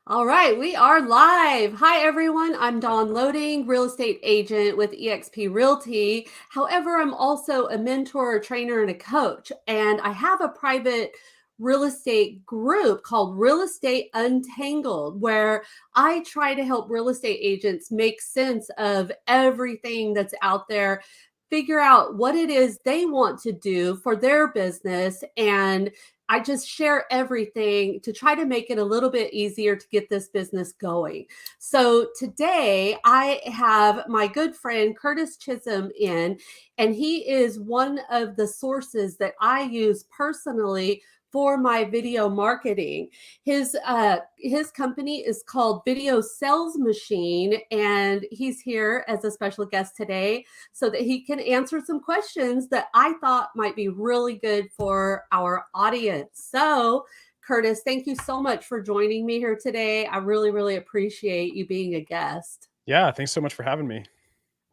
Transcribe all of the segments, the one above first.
All right, we are live. Hi, everyone. I'm Dawn Loading, real estate agent with eXp Realty. However, I'm also a mentor, a trainer, and a coach. And I have a private real estate group called Real Estate Untangled, where I try to help real estate agents make sense of everything that's out there, figure out what it is they want to do for their business, and I just share everything to try to make it a little bit easier to get this business going. So today I have my good friend Curtis Chisholm in, and he is one of the sources that I use personally for my video marketing. His company is called Video Sales Machine, and he's here as a special guest today so that he can answer some questions that I thought might be really good for our audience. So, Curtis, thank you so much for joining me here today. I really, really appreciate you being a guest. Yeah, thanks so much for having me.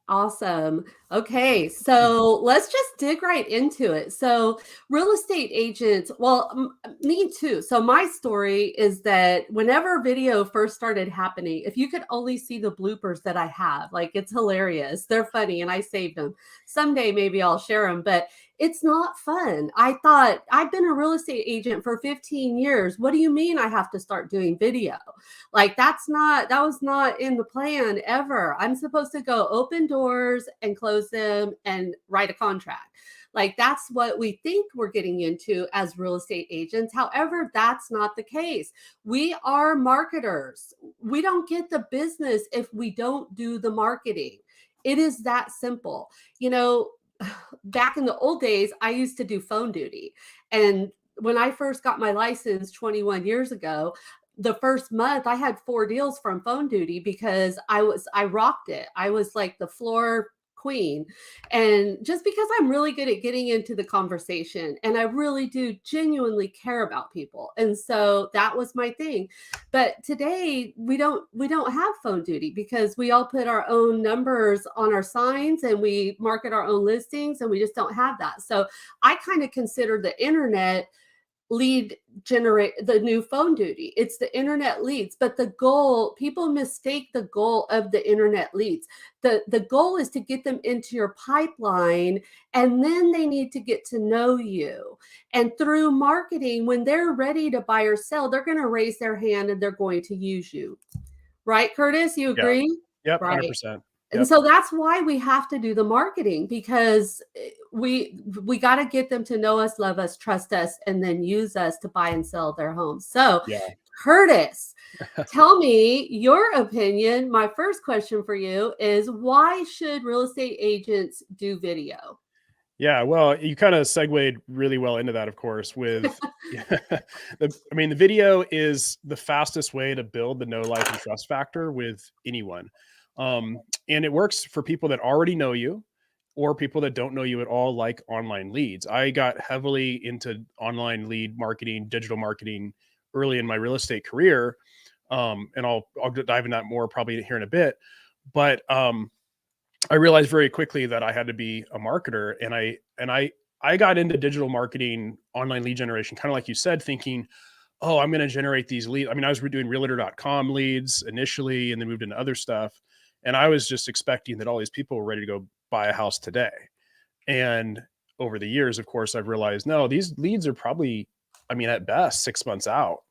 Awesome. Okay, so let's just dig right into it. So, real estate agents, well, me too. So, my story is that whenever video first started happening, if you could only see the bloopers that I have, like it's hilarious. They're funny and I saved them. Someday maybe I'll share them, but it's not fun. I thought I've been a real estate agent for 15 years. What do you mean I have to start doing video? Like that was not in the plan ever. I'm supposed to go open doors and close them and write a contract. Like that's what we think we're getting into as real estate agents. However, that's not the case. We are marketers. We don't get the business if we don't do the marketing. It is that simple. You know, back in the old days, I used to do phone duty. And when I first got my license 21 years ago, the first month I had 4 deals from phone duty because I rocked it. I was like the floor queen. And just because I'm really good at getting into the conversation and I really do genuinely care about people. And so that was my thing. But today we don't have phone duty because we all put our own numbers on our signs and we market our own listings, and we just don't have that. So I kind of consider the internet lead generate the new phone duty. It's the internet leads, but the goal, people mistake the goal of the internet leads. The goal is to get them into your pipeline, and then they need to get to know you. And through marketing, when they're ready to buy or sell, they're going to raise their hand and they're going to use you. Right, Curtis? You Yeah. agree? Yep, Right. 100%. And Yep. so that's why we have to do the marketing, because we got to get them to know us, love us, trust us, and then use us to buy and sell their homes. So, Yeah. Curtis, tell me your opinion. My first question for you is, why should real estate agents do video? Yeah, well, you kind of segued really well into that, of course, with the video is the fastest way to build the know, like, and trust factor with anyone. And it works for people that already know you or people that don't know you at all, like online leads. I got heavily into online lead marketing, digital marketing early in my real estate career. And I'll dive into that more probably here in a bit. But I realized very quickly that I had to be a marketer, and I got into digital marketing, online lead generation, kind of like you said, thinking, oh, I'm going to generate these leads. I mean, I was doing realtor.com leads initially and then moved into other stuff. And I was just expecting that all these people were ready to go buy a house today. And over the years, of course, I've realized, no, these leads are probably, I mean, at best 6 months out,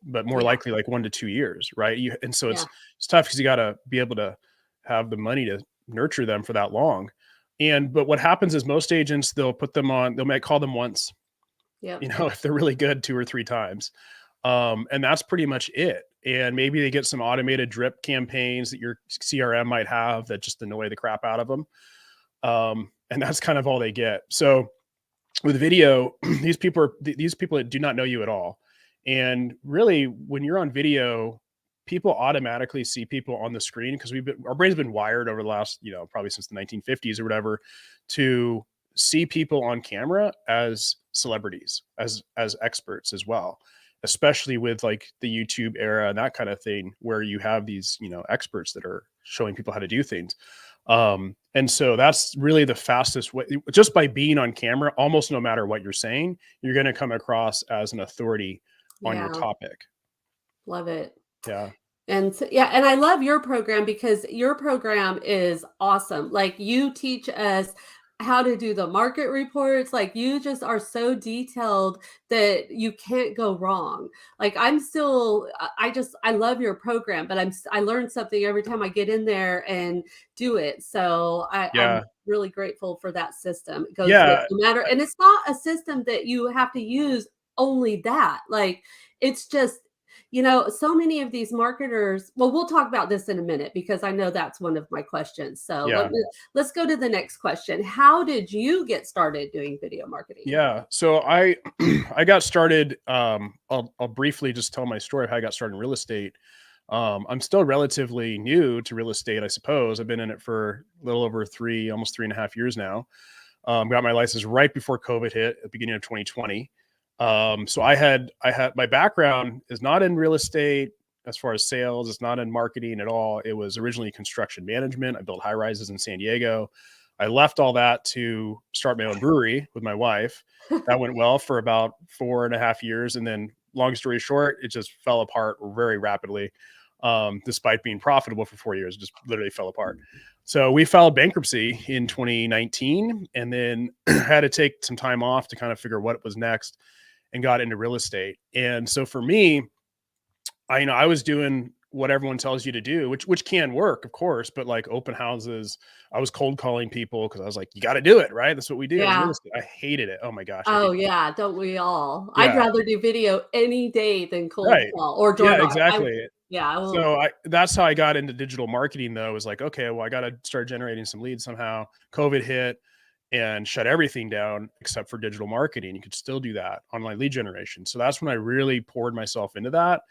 but more Yeah. likely like 1 to 2 years. Right. And so Yeah. it's tough because you got to be able to have the money to nurture them for that long. But what happens is most agents, they might call them once, Yep. if they're really good 2 or 3 times. And that's pretty much it. And maybe they get some automated drip campaigns that your CRM might have that just annoy the crap out of them. And that's kind of all they get. So with video, these people that do not know you at all. And really, when you're on video, people automatically see people on the screen because our brain's been wired over the last, probably since the 1950s or whatever, to see people on camera as celebrities, as experts as well, especially with like the YouTube era and that kind of thing, where you have these, experts that are showing people how to do things. And so that's really the fastest way, just by being on camera, almost no matter what you're saying, you're going to come across as an authority on your Yeah. topic. Love it. Yeah. And so, yeah, and I love your program because your program is awesome. Like you teach us how to do the market reports. Like you just are so detailed that you can't go wrong. Like I'm still, I love your program, but I learn something every time I get in there and do it. So I'm Yeah. really grateful for that system. It goes with Yeah. no matter, and it's not a system that you have to use only that. Like it's just so many of these marketers, well, we'll talk about this in a minute because I know that's one of my questions. So Yeah. let's go to the next question. How did you get started doing video marketing? Yeah. So I I got started. I'll briefly just tell my story of how I got started in real estate. I'm still relatively new to real estate, I suppose. I've been in it for a little over almost 3.5 years now. Got my license right before COVID hit at the beginning of 2020. So I had my background is not in real estate as far as sales. It's not in marketing at all. It was originally construction management. I built high rises in San Diego. I left all that to start my own brewery with my wife. That went well for about 4.5 years. And then long story short, it just fell apart very rapidly. Despite being profitable for 4 years, it just literally fell apart. So we filed bankruptcy in 2019 and then had to take some time off to kind of figure what was next and got into real estate. And so for me, I was doing what everyone tells you to do, which can work, of course, but like open houses, I was cold calling people because I was like, you got to do it, right? That's what we do as real Yeah. estate. I hated it. Oh my gosh, I Oh hated it. yeah, don't we all? I'd Yeah, rather do video any day than cold right. call or Yeah, doorbell. exactly. Yeah, I will. So that's how I got into digital marketing though, was like, okay, well, I got to start generating some leads somehow. COVID hit and shut everything down except for digital marketing. You could still do that, online lead generation. So that's when I really poured myself into that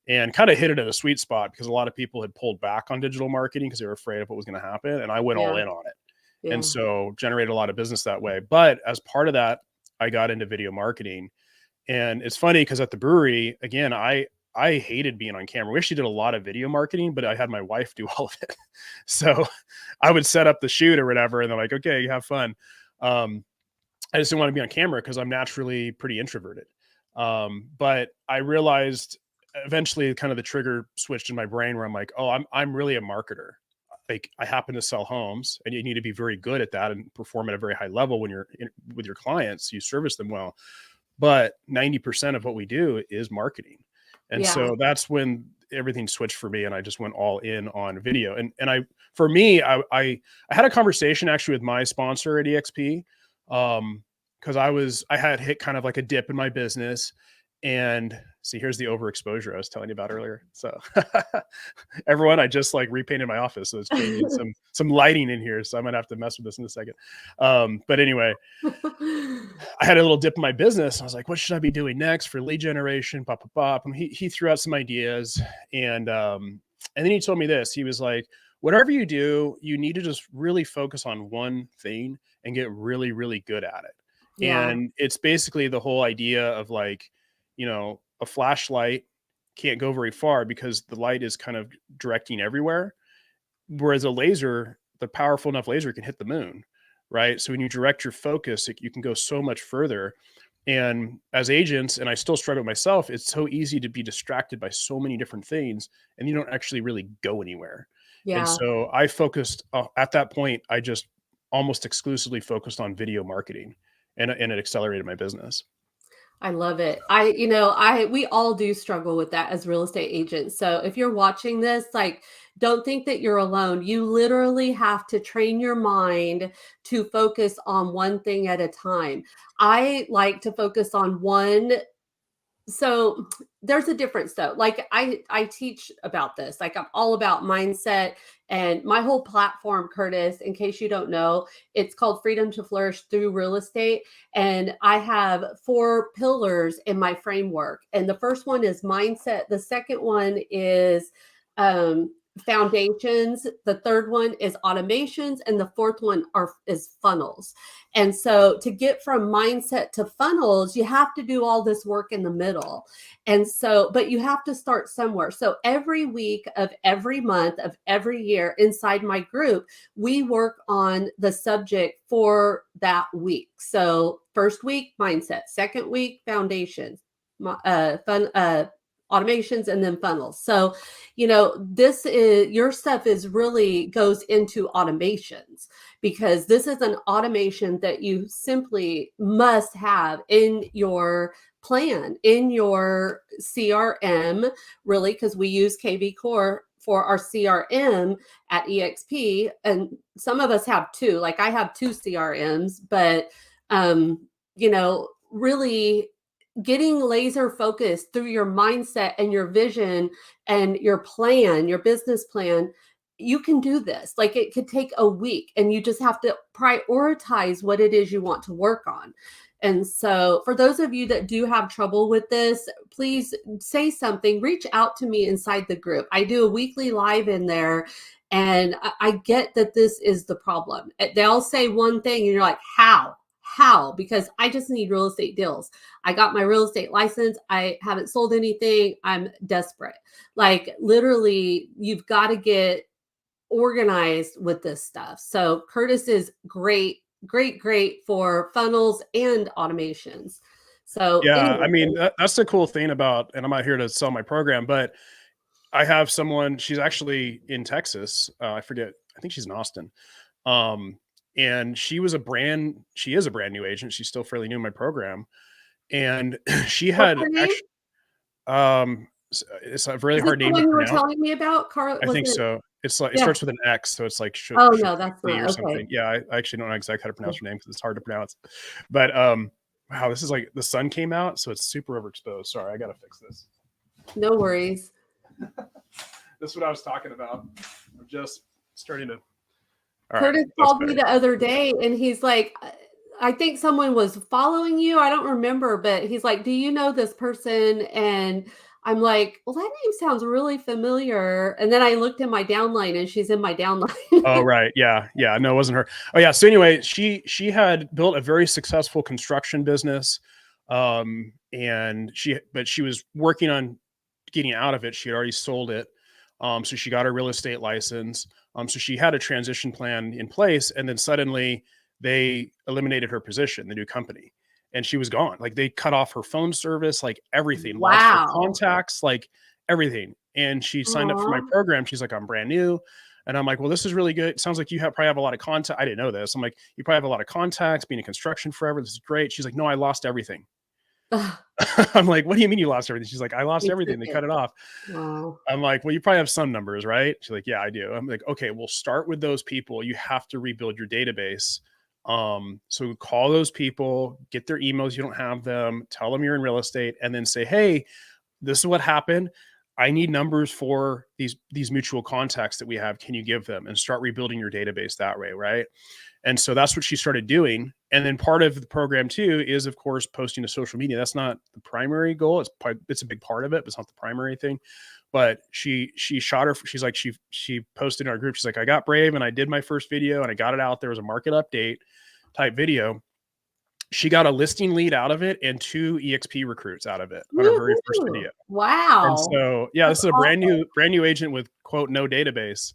and kind of hit it at a sweet spot because a lot of people had pulled back on digital marketing because they were afraid of what was going to happen. And I went all Yeah, in on it. And yeah. so generated a lot of business that way. But as part of that, I got into video marketing. And it's funny because at the brewery, again, I hated being on camera. We actually did a lot of video marketing, but I had my wife do all of it. So I would set up the shoot or whatever, and they're like, okay, you have fun. I just didn't want to be on camera because I'm naturally pretty introverted. But I realized eventually kind of the trigger switched in my brain where I'm like, oh, I'm really a marketer. Like I happen to sell homes and you need to be very good at that and perform at a very high level when you're with your clients, you service them well. But 90% of what we do is marketing. And Yeah. so that's when everything switched for me and I just went all in on video. And for me, I had a conversation actually with my sponsor at EXP. Because I had hit kind of like a dip in my business. And see, here's the overexposure I was telling you about earlier. So everyone, I just like repainted my office. So it's changing some lighting in here. So I might have to mess with this in a second. But anyway, I had a little dip in my business. I was like, what should I be doing next for lead generation? Pop, pop, pop. And he threw out some ideas. And then he told me this. He was like, whatever you do, you need to just really focus on one thing and get really, really good at it. Yeah. And it's basically the whole idea of like, a flashlight can't go very far because the light is kind of directing everywhere. Whereas a laser, the powerful enough laser can hit the moon, right? So when you direct your focus, you can go so much further. And as agents, and I still struggle myself, it's so easy to be distracted by so many different things and you don't actually really go anywhere. And Yeah. so I focused at that point, I just almost exclusively focused on video marketing and it accelerated my business. I love it. We all do struggle with that as real estate agents. So if you're watching this, like, don't think that you're alone. You literally have to train your mind to focus on one thing at a time. I like to focus on one. So there's a difference though. Like I teach about this. Like I'm all about mindset and my whole platform, Curtis, in case you don't know, it's called Freedom to Flourish Through Real Estate. And I have 4 pillars in my framework. And the first one is mindset. The second one is foundations. The third one is automations. And the fourth one is funnels. And so to get from mindset to funnels, you have to do all this work in the middle. And so, but you have to start somewhere. So every week of every month of every year inside my group, we work on the subject for that week. So first week, mindset, second week, foundations, automations, and then funnels. So, this is your stuff is really goes into automations, because this is an automation that you simply must have in your plan, in your CRM, really, because we use KV Core for our CRM at EXP. And some of us have two, like I have two CRMs, but, really getting laser focused through your mindset and your vision and your plan, your business plan, you can do this. Like, it could take a week, and you just have to prioritize what it is you want to work on. And so for those of you that do have trouble with this, please say something, reach out to me inside the group. I do a weekly live in there, and I get that this is the problem. They'll say one thing and you're like, how? Because I just need real estate deals. I got my real estate license. I haven't sold anything. I'm desperate. Like, literally, you've got to get organized with this stuff. So Curtis is great for funnels and automations. So Yeah, anyway. I mean, that's the cool thing about, and I'm not here to sell my program, but I have someone, she's actually in Texas. I forget, I think she's in Austin. And she is a brand new agent. She's still fairly new in my program. And she What's had her name? actually, it's a really Is this hard the name to one you were pronounce. telling me about, Carl? I Was think it? so. It's like, it Yeah. starts with an X. So it's like, Oh no, that's or not something. okay. Yeah. I actually don't know exactly how to pronounce her name because it's hard to pronounce, but, wow, this is like the sun came out, so it's super overexposed. Sorry, I got to fix this. No worries. This is what I was talking about. I'm just starting to. Curtis called me the other day, and he's like, I think someone was following you. I don't remember, but he's like, do you know this person? And I'm like, well, that name sounds really familiar. And then I looked in my downline, and she's in my downline. Oh, right. Yeah. Yeah. No, it wasn't her. Oh, yeah. So anyway, she had built a very successful construction business. And she was working on getting out of it. She had already sold it. So she got her real estate license. So she had a transition plan in place, and then suddenly they eliminated her position, the new company, and she was gone. Like, they cut off her phone service, like everything, lost her Wow. contacts, like everything. And she signed up for my Aw. program. She's like, I'm brand new. And I'm like, well, this is really good. It sounds like you probably have a lot of contact. I didn't know this. I'm like, you probably have a lot of contacts, being in construction forever. This is great. She's like, no, I lost everything. I'm like, what do you mean you lost everything? She's like, I lost everything. They cut it off. Wow. I'm like, well, you probably have some numbers, right? She's like, yeah, I do. I'm like, okay, we'll start with those people. You have to rebuild your database. So call those people, get their emails. You don't have them, tell them you're in real estate, and then say, hey, this is what happened. I need numbers for these mutual contacts that we have. Can you give them? And start rebuilding your database that way, right? And so that's what she started doing. And then part of the program too is, of course, posting to social media. That's not the primary goal. It's a big part of it, but it's not the primary thing. But she shot her. She's like, she posted in our group. She's like, I got brave and I did my first video and I got it out. There was a market update type video. She got a listing lead out of it and 2 EXP recruits out of it on her very first video. Wow. And so, yeah, this is a brand new agent with, quote, no database.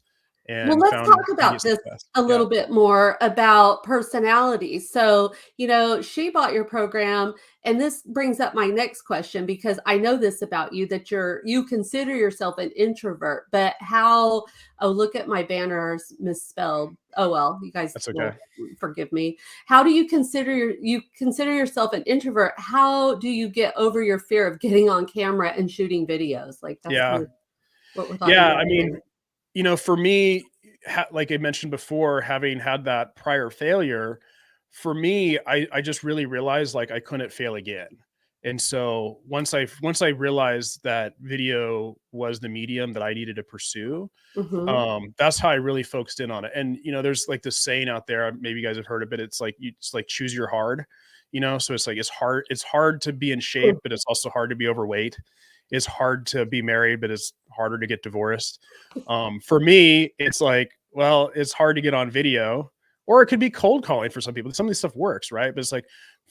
And well, let's talk about this a little bit more about personality. So, she bought your program, and this brings up my next question, because I know this about you, that you consider yourself an introvert, but look at my banners misspelled. Oh, well, you guys that's okay. Forgive me. How do you consider yourself an introvert? How do you get over your fear of getting on camera and shooting videos? Like, that's yeah. What we're talking yeah. about. I mean, for me, like I mentioned before, having had that prior failure, for me, I just really realized like I couldn't fail again. And so once I realized that video was the medium that I needed to pursue, that's how I really focused in on it. And, there's like this saying out there, maybe you guys have heard of it. It's like choose your hard, so it's like, it's hard to be in shape, but it's also hard to be overweight. It's hard to be married, but it's harder to get divorced. For me, it's like, well, it's hard to get on video, or it could be cold calling for some people. Some of this stuff works, right? But it's like,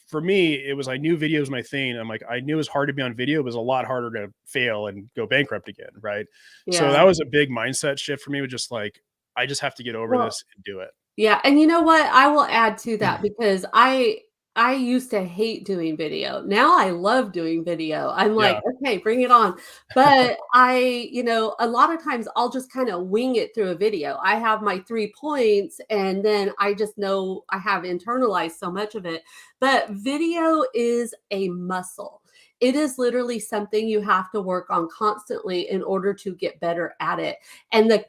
for me, I knew video was my thing. I'm like, I knew it was hard to be on video. It was a lot harder to fail and go bankrupt again, right? Yeah. So that was a big mindset shift for me. Was just like, I just have to get over this and do it. Yeah. And you know what? I will add to that, because I I used to hate doing video. Now I love doing video. I'm like, Yeah. okay, bring it on. But a lot of times I'll just kind of wing it through a video. I have my 3 points and then I just know I have internalized so much of it. But video is a muscle. It is literally something you have to work on constantly in order to get better at it. And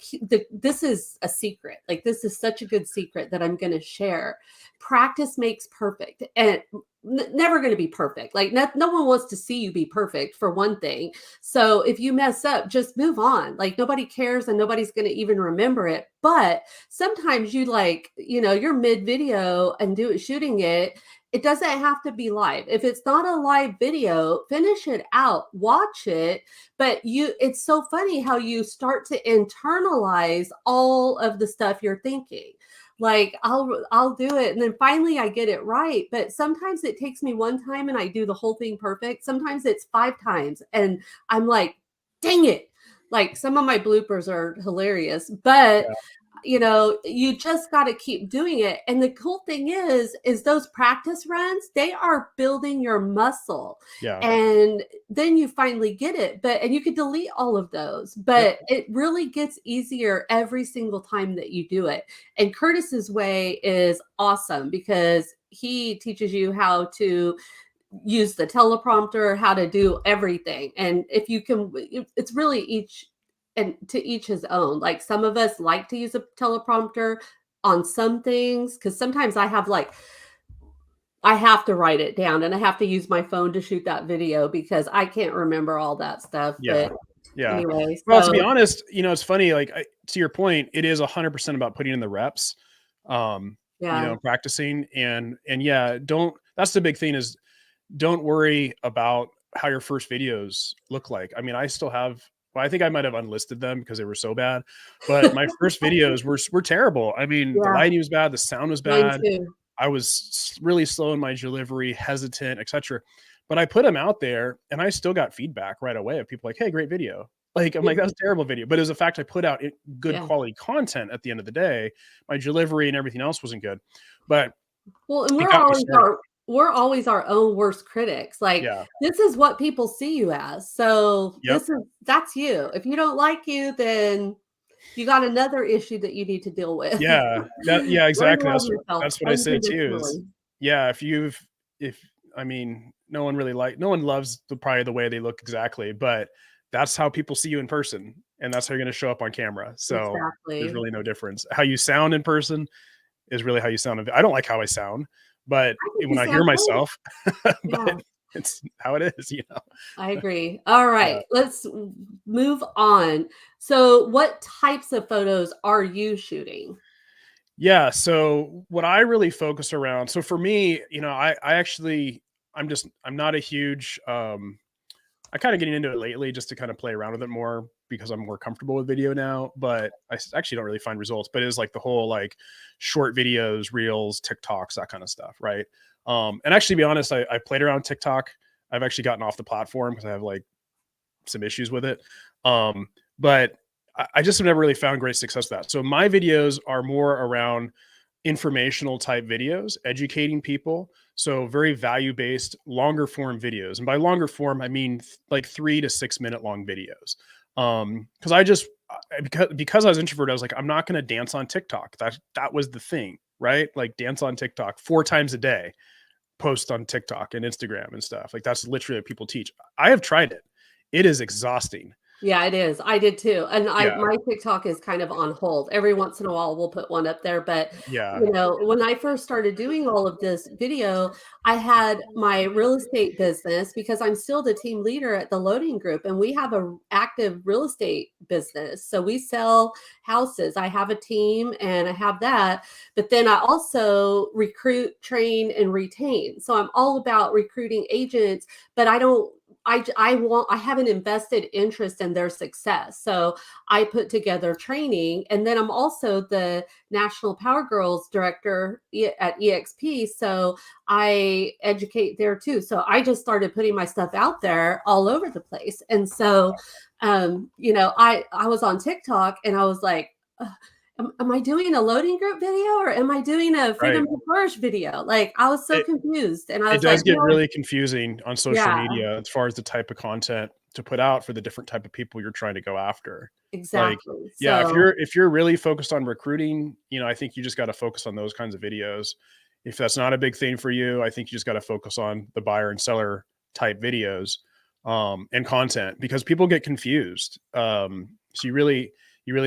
this is a secret. Like, this is such a good secret that I'm going to share. Practice makes perfect, and never going to be perfect. Like, no one wants to see you be perfect, for one thing. So if you mess up, just move on. Like, nobody cares and nobody's going to even remember it. But sometimes you're mid video and shooting it. It doesn't have to be live. If it's not a live video, finish it out, watch it. But it's so funny how you start to internalize all of the stuff you're thinking. Like, I'll do it and then finally I get it right. But sometimes it takes me one time and I do the whole thing perfect. Sometimes it's 5 times and I'm like, dang it. Like, some of my bloopers are hilarious, but you just got to keep doing it. And the cool thing is those practice runs, they are building your muscle. Yeah. And then you finally get it. And you could delete all of those, but it really gets easier every single time that you do it. And Curtis's way is awesome because he teaches you how to use the teleprompter, how to do everything. And if you can, it's really to each his own. Like, some of us like to use a teleprompter on some things, because sometimes I have to write it down and I have to use my phone to shoot that video because I can't remember all that stuff. Yeah. But Yeah. anyway, Well, to be honest, it's funny, like, to your point, it is 100% about putting in the reps, practicing and yeah, that's the big thing is don't worry about how your first videos look like. I mean, I still have, I think I might have unlisted them because they were so bad, but my first videos were terrible. I mean, the lighting was bad. The sound was bad. I was really slow in my delivery, hesitant, etc. But I put them out there and I still got feedback right away of people like, hey, great video. Like, I'm like, that was a terrible video. But as a fact, I put out good quality content at the end of the day. My delivery and everything else wasn't good. But and we're always our own worst critics. Like, this is what people see you as. So that's you. If you don't like you, then you got another issue that you need to deal with. Yeah. Exactly. That's what I say too is, no one loves probably the way they look exactly, but that's how people see you in person. And that's how you're going to show up on camera. So there's really no difference. How you sound in person is really how you sound. I don't like how I sound, but when I hear myself, but it's how it is, I agree. All right, let's move on. So what types of photos are you shooting? Yeah. So what I really focus around, so for me, I'm not a huge, I kind of getting into it lately just to kind of play around with it more because I'm more comfortable with video now, but I actually don't really find results, but it's like the whole like short videos, reels, TikToks, that kind of stuff. Right. And actually, to be honest, I played around TikTok. I've actually gotten off the platform because I have like some issues with it. But I just have never really found great success with that. So my videos are more around informational type videos, educating people. So very value-based, longer form videos. And by longer form, I mean like 3 to 6 minute long videos. Because I was introverted, I was like, I'm not going to dance on TikTok. That was the thing, right? Like, dance on TikTok 4 times a day, post on TikTok and Instagram and stuff. Like, that's literally what people teach. I have tried it. It is exhausting. Yeah, it is. I did too. And my TikTok is kind of on hold. Every once in a while we'll put one up there. But when I first started doing all of this video, I had my real estate business because I'm still the team leader at the Loading Group and we have a active real estate business. So we sell houses. I have a team and I have that. But then I also recruit, train, and retain. So I'm all about recruiting agents, but I have an invested interest in their success. So I put together training, and then I'm also the National Power Girls director at EXP. So I educate there too. So I just started putting my stuff out there all over the place. And so, I was on TikTok and I was like, ugh. am I doing a loading group video or am I doing a Right. freedom to flourish video? Like I was so It confused, and I it was like, does get really confusing on social yeah, media as far as the type of content to put out for the different type of people you're trying to go after. Like, exactly. yeah, So if you're really focused on recruiting, I think you just got to focus on those kinds of videos. If that's not a big thing for you, I think you just got to focus on the buyer and seller type videos, and content, because people get confused. So you really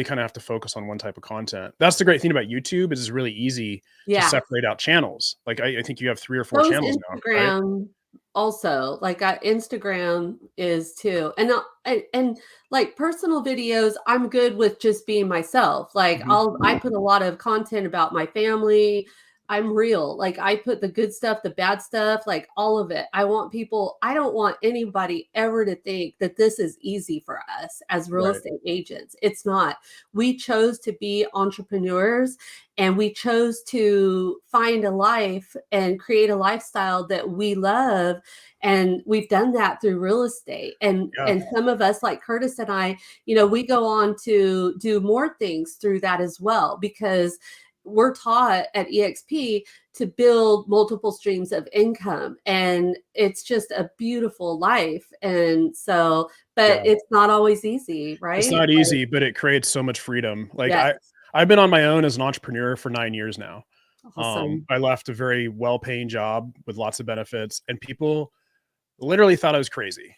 kind of have to focus on one type of content. That's the great thing about YouTube, is it's really easy to yeah, separate out channels. Like I think you have 3 or 4 so is channels now, right? Instagram also. Like Instagram is too, and like personal videos, I'm good with just being myself. Like Mhm. I put a lot of content about my family. I'm real. Like I put the good stuff, the bad stuff, like all of it. I don't want anybody ever to think that this is easy for us as real Right. estate agents. It's not. We chose to be entrepreneurs, and we chose to find a life and create a lifestyle that we love, and we've done that through real estate. Yeah. And some of us, like Curtis and I, we go on to do more things through that as well, because we're taught at EXP to build multiple streams of income, and it's just a beautiful life. And so, but Yeah. it's not always easy, It's right? not easy, but it creates so much freedom. Like Yes. I've been on my own as an entrepreneur for 9 years now. Awesome. I left a very well-paying job with lots of benefits, and people literally thought I was crazy.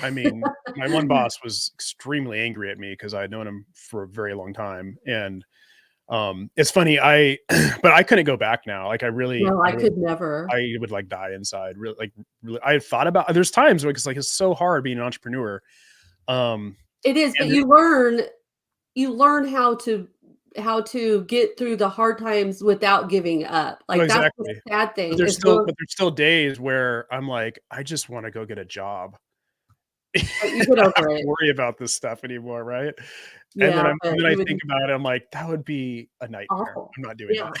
I mean, my one boss was extremely angry at me because I had known him for a very long time, and it's funny, but I couldn't go back now. Like No, I could never. I would like die inside. Really, like really, I thought about. There's times where it's so hard being an entrepreneur. Um, It is, but and you learn how to get through the hard times without giving up. oh, Like that's the exactly. sad But thing is there's still days where I'm like, I just want to go get a job. I but you get don't have over to it. worry about this stuff anymore, right? Yeah, but And then I you would think about it. I'm like, that would be a nightmare. awful. I'm not doing Yeah. that.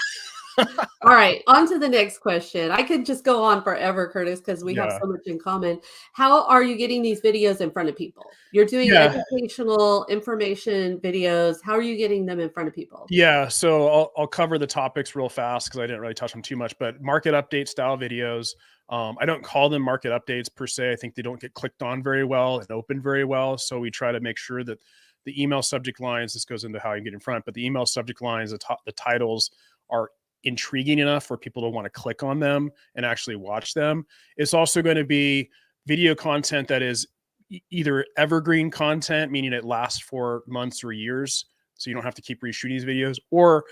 All right, on to the next question. I could just go on forever, Curtis, because we have Yeah. so much in common. How are you getting these videos in front of people? You're doing Yeah. educational information videos. How are you getting them in front of people? Yeah, so I'll cover the topics real fast because I didn't really touch on too much. But market update style videos, I don't call them market updates per se. I think they don't get clicked on very well and opened very well. So we try to make sure that the email subject lines, this goes into how you get in front, but the email subject lines, the titles are intriguing enough for people to want to click on them and actually watch them. It's also going to be video content that is either evergreen content, meaning it lasts for months or years, so you don't have to keep reshooting these videos, or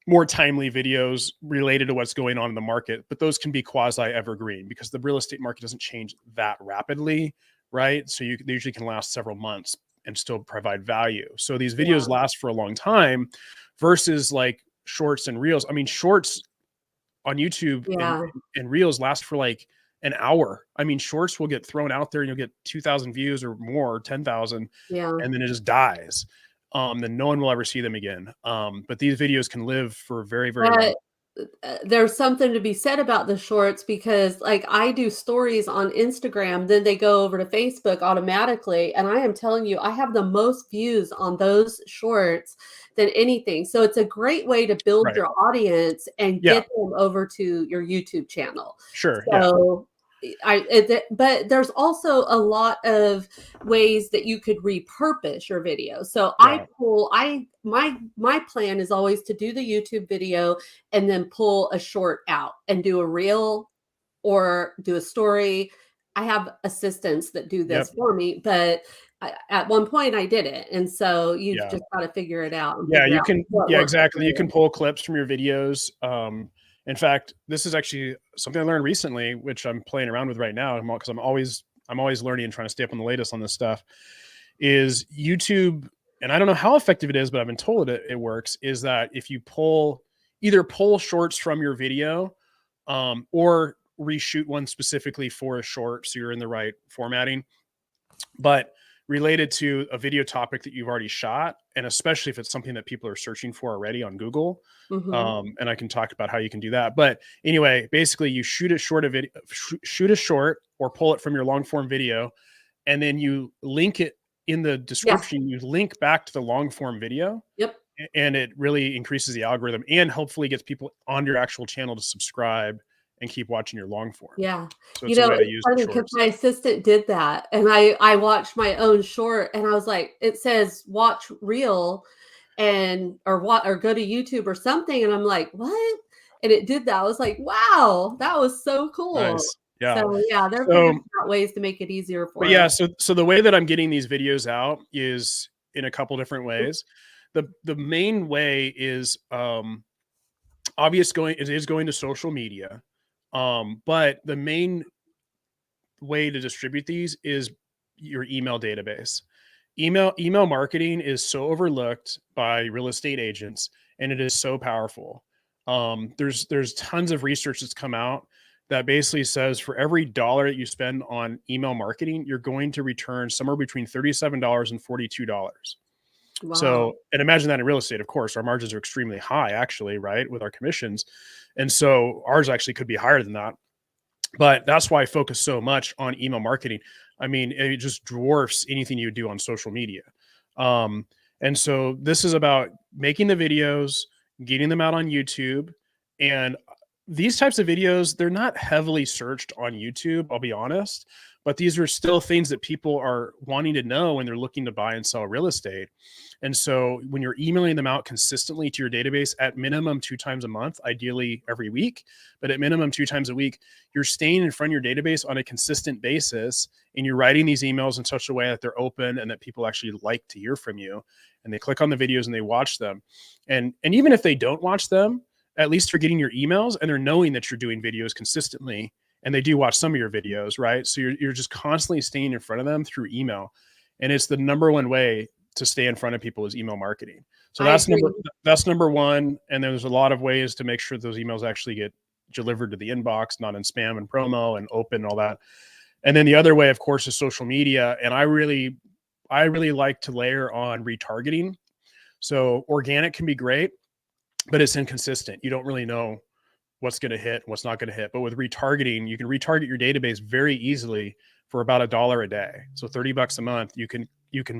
more timely videos related to what's going on in the market. But those can be quasi evergreen because the real estate market doesn't change that rapidly, right? So they usually can last several months and still provide value. So these videos Yeah. last for a long time versus like shorts and reels. I mean, shorts on YouTube Yeah. and reels last for like an hour. I mean, shorts will get thrown out there and you'll get 2,000 views or more, 10,000, Yeah. and then it just dies. Then no one will ever see them again. But these videos can live for a very, very long. But there's something to be said about the shorts, because like I do stories on Instagram, then they go over to Facebook automatically. And I am telling you, I have the most views on those shorts than anything. So it's a great way to build Right. your audience and Yeah. get them over to your YouTube channel. Sure. Yeah. So but there's also a lot of ways that you could repurpose your video. So Yeah. my plan is always to do the YouTube video and then pull a short out and do a reel or do a story. I have assistants that do Yep. this for me, but at one point I did it. And so you've Yeah. just got to figure it out and Yeah. figure You out can. what Yeah. works for Exactly. You you. can pull clips from your videos. In fact, this is actually something I learned recently, which I'm playing around with right now because I'm always learning and trying to stay up on the latest on this stuff. Is YouTube, and I don't know how effective it is, but I've been told it works. Is that if you either pull shorts from your video, or reshoot one specifically for a short, so you're in the right formatting, but related to a video topic that you've already shot, and especially if it's something that people are searching for already on Google. Mhm. And I can talk about how you can do that. But anyway, basically, you shoot a short shoot a short or pull it from your long form video, and then you link it in the Yeah. description. You link back to the long form video, Yep. and it really increases the algorithm and hopefully gets people on your actual channel to subscribe and keep watching your long form. Yeah. So You it's a know, way to it's use the funny because shorts. my assistant did that, and I watched my own short, and I was like, it says watch reel and or what or go to YouTube or something, and I'm like, "What?" And it did that. I was like, "Wow, that was so cool." Nice. Yeah. So, yeah, they're So, figuring out ways to make it easier but for us. yeah, so the way that I'm getting these videos out is in a couple different ways. The main way is it is going to social media. But the main way to distribute these is your email database. Email marketing is so overlooked by real estate agents, and it is so powerful. There's tons of research that's come out that basically says for every dollar that you spend on email marketing, you're going to return somewhere between $37 and $42. So, Wow. and imagine that in real estate, of course, our margins are extremely high, actually, right, with our commissions. And so ours actually could be higher than that. But that's why I focus so much on email marketing. I mean, it just dwarfs anything you do on social media. And so this is about making the videos, getting them out on YouTube. And these types of videos, they're not heavily searched on YouTube, I'll be honest, but these are still things that people are wanting to know when they're looking to buy and sell real estate. And so when you're emailing them out consistently to your database at minimum 2 times a month, ideally every week, but at minimum 2 times a week, you're staying in front of your database on a consistent basis, and you're writing these emails in such a way that they're open and that people actually like to hear from you, and they click on the videos and they watch them. And even if they don't watch them, at least they're getting your emails and they're knowing that you're doing videos consistently, and they do watch some of your videos, right? So you're just constantly staying in front of them through email. And it's the number one way to stay in front of people is email marketing. So I agree. that's number one. And there's a lot of ways to make sure those emails actually get delivered to the inbox, not in spam and promo and open and all that. And then the other way, of course, is social media. And I really like to layer on retargeting. So organic can be great, but it's inconsistent. You don't really know what's going to hit, what's not going to hit. But with retargeting, you can retarget your database very easily for about $1 a day. So $30 a month, you can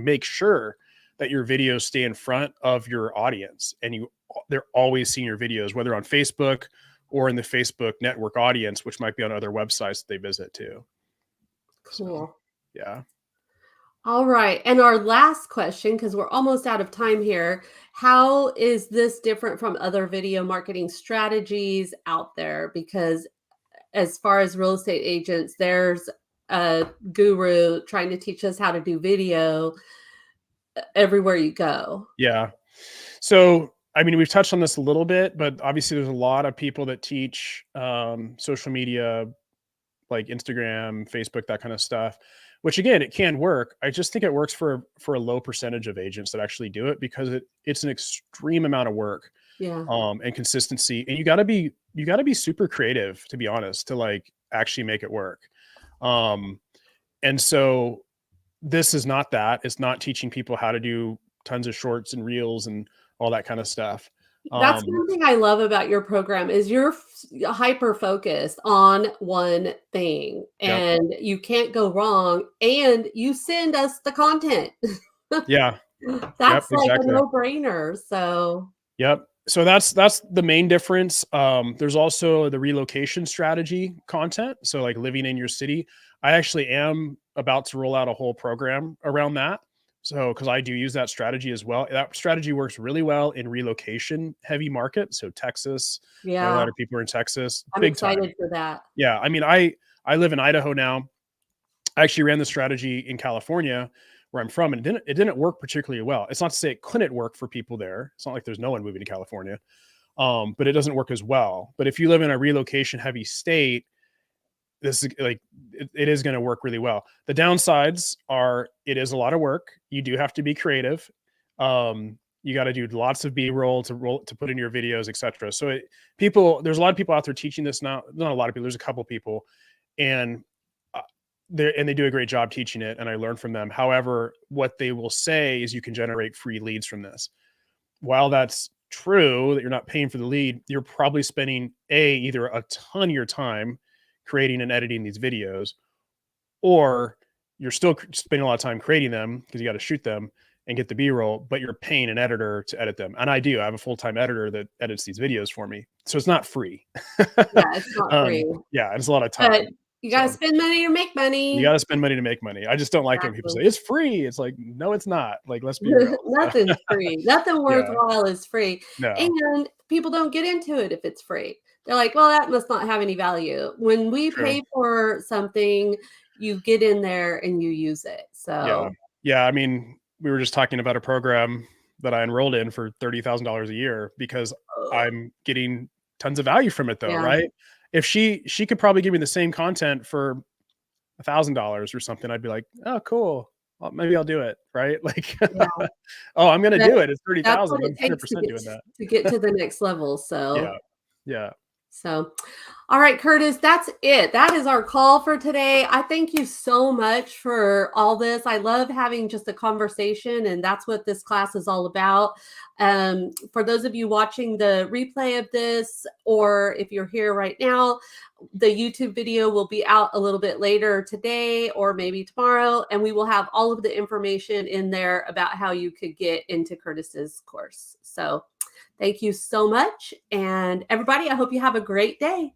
make sure that your videos stay in front of your audience, and they're always seeing your videos, whether on Facebook or in the Facebook network audience, which might be on other websites that they visit too. So, Cool. yeah. All right. And our last question, because we're almost out of time here. How is this different from other video marketing strategies out there? Because as far as real estate agents, there's a guru trying to teach us how to do video everywhere you go. Yeah. So, I mean, we've touched on this a little bit, but obviously there's a lot of people that teach social media, like Instagram, Facebook, that kind of stuff, which again, it can work. I just think it works for a low percentage of agents that actually do it, because it's an extreme amount of work Yeah. and consistency. And you got to be super creative, to be honest, to like actually make it work. And so this is not that. It's not teaching people how to do tons of shorts and reels and all that kind of stuff. That's Um, one thing I love about your program is you're hyper focused on one thing yep. and you can't go wrong and you send us the content. Yeah. Yep. That's like a Exactly. no-brainer. So, Yep. So that's the main difference. There's also the relocation strategy content. So like living in your city. I actually am about to roll out a whole program around that. So because I do use that strategy as well. That strategy works really well in relocation heavy markets. So Texas, I know a yeah, lot of people are in Texas, I'm big time. excited for that. Yeah. I mean, I live in Idaho now. I actually ran the strategy in California where I'm from, and it didn't work particularly well. It's not to say it couldn't work for people there. It's not like there's no one moving to California, but it doesn't work as well. But if you live in a relocation heavy state, this is like it is going to work really well. The downsides are it is a lot of work. You do have to be creative. You got to do lots of B-roll to put in your videos, etc. So there's a lot of people out there teaching this now. Not a lot of people. There's a couple people, and they do a great job teaching it, and I learn from them. However, what they will say is you can generate free leads from this. While that's true that you're not paying for the lead, you're probably spending either a ton of your time creating and editing these videos, or you're still spending a lot of time creating them because you got to shoot them and get the B-roll, but you're paying an editor to edit them. And I have a full-time editor that edits these videos for me. So it's not free. Yeah, it's not free. Yeah, it's a lot of But time. you got to spend money to make money. You got to spend money to make money. I just don't like when people say it's free. It's like, no, it's not. Like, let's be real. Nothing's free. Nothing worthwhile is free. No. And people don't get into it if it's free. They're like, well, that must not have any value. When we pay for something, you get in there and you use it. So yeah. I mean, we were just talking about a program that I enrolled in for $30,000 a year because I'm getting tons of value from it though, right? If she could probably give me the same content for $1,000 or something, I'd be like, oh, cool. Well, maybe I'll do it, right? Like, oh, I'm going to do it. It's 30,000. I'm 100% doing that to get to the next level. So yeah. So, all right, Curtis, that's it. That is our call for today. I thank you so much for all this. I love having just a conversation, and that's what this class is all about. For those of you watching the replay of this, or if you're here right now, the YouTube video will be out a little bit later today or maybe tomorrow, and we will have all of the information in there about how you could get into Curtis's course. So thank you so much. And everybody, I hope you have a great day.